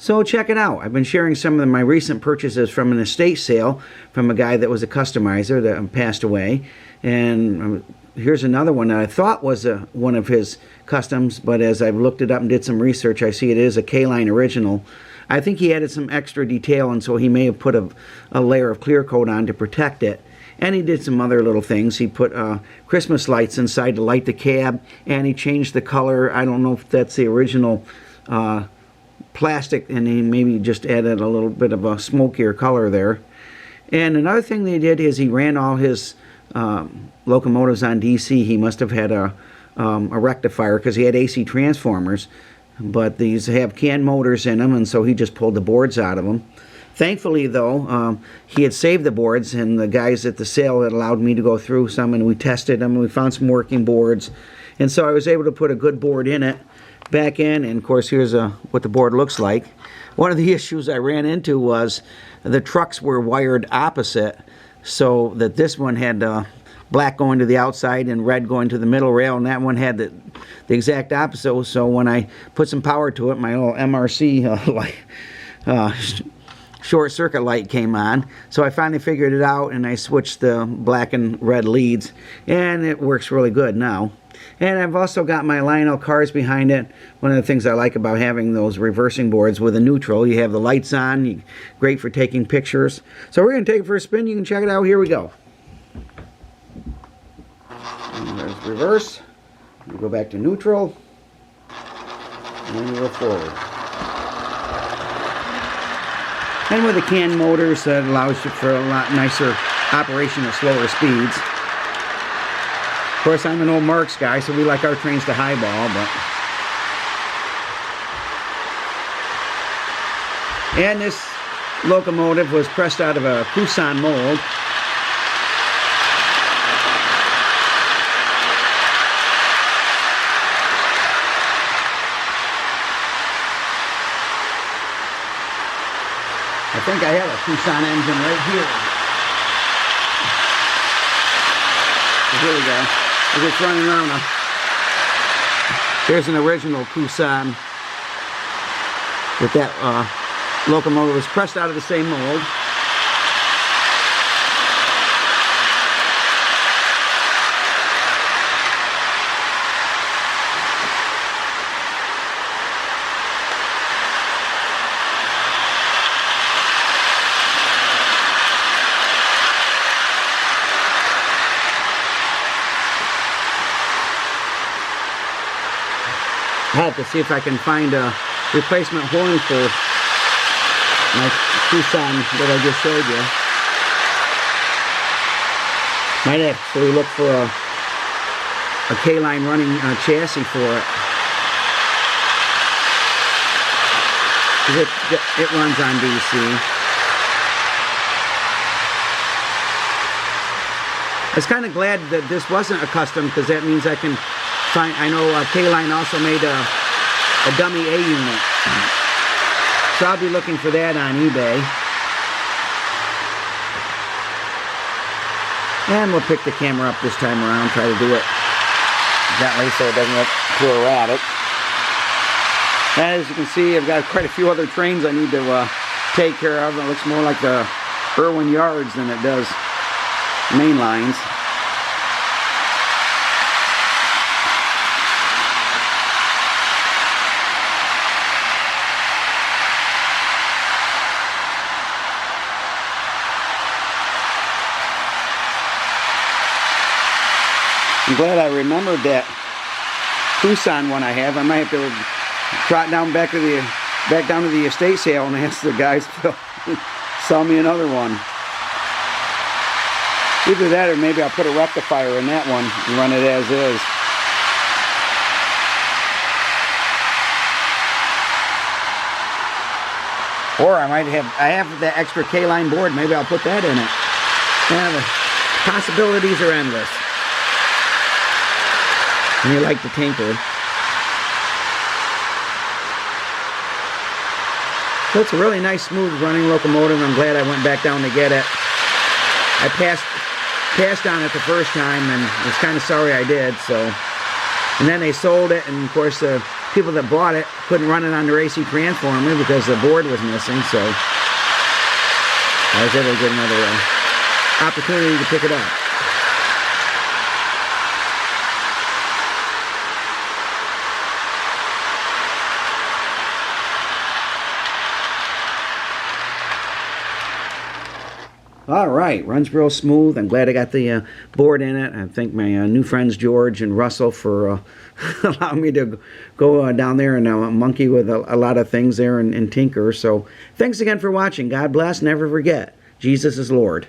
So check it out. I've been sharing some of my recent purchases from an estate sale from a guy that was a customizer that passed away. And here's another one that I thought was one of his customs, but as I've looked it up and did some research, I see it is a K-line original. I think he added some extra detail, and so he may have put a layer of clear coat on to protect it. And he did some other little things. He put Christmas lights inside to light the cab, and he changed the color. I don't know if that's the original plastic, and he maybe just added a little bit of a smokier color there. And another thing they did is he ran all his locomotives on DC. He must have had a rectifier because he had AC transformers, but these have CAN motors in them, and so he just pulled the boards out of them. Thankfully, though, he had saved the boards, and the guys at the sale had allowed me to go through some, and we tested them, and we found some working boards. And so I was able to put a good board in it, back in, and of course here's what the board looks like. One of the issues I ran into was the trucks were wired opposite, so that this one had black going to the outside and red going to the middle rail, and that one had the exact opposite. So when I put some power to it, my little MRC short circuit light came on. So I finally figured it out, and I switched the black and red leads, and it works really good now. And I've also got my Lionel cars behind it. One of the things I like about having those reversing boards with a neutral, you have the lights on, great for taking pictures. So we're going to take it for a spin. You can check it out. Here we go. And there's reverse. We go back to neutral, and then we go forward. And with the CAN motors, that allows you for a lot nicer operation at slower speeds. Of course, I'm an old Marks guy, so we like our trains to highball, but... And this locomotive was pressed out of a Kusan mold. I think I have a Kusan engine right here. Here we go. We're just running around. There's an original Kusan with that locomotive was pressed out of the same mold. I have to see if I can find a replacement horn for my Tucson that I just showed you. Might actually look for a K-line running chassis for it. It runs on DC. I was kind of glad that this wasn't a custom, because that means I can find, I know K-line also made a dummy A unit. So I'll be looking for that on eBay. And we'll pick the camera up this time around, try to do it gently so it doesn't look too erratic. As you can see, I've got quite a few other trains I need to take care of. It looks more like the Irwin Yards than it does main lines. I'm glad I remembered that Tucson one I have. I might have to trot down back down to the estate sale and ask the guys to sell me another one. Either that, or maybe I'll put a rectifier in that one and run it as is. Or I have that extra K-line board. Maybe I'll put that in it. Yeah, the possibilities are endless. And you like to tinker. So it's a really nice, smooth running locomotive. I'm glad I went back down to get it. I passed on it the first time and was kind of sorry I did. So, and then they sold it, and of course the people that bought it couldn't run it on their AC transformer because the board was missing, so I was able to get another opportunity to pick it up. All right, runs real smooth. I'm glad I got the board in it. I thank my new friends George and Russell for allowing me to go down there and monkey with a lot of things there and tinker. So thanks again for watching. God bless. Never forget, Jesus is Lord.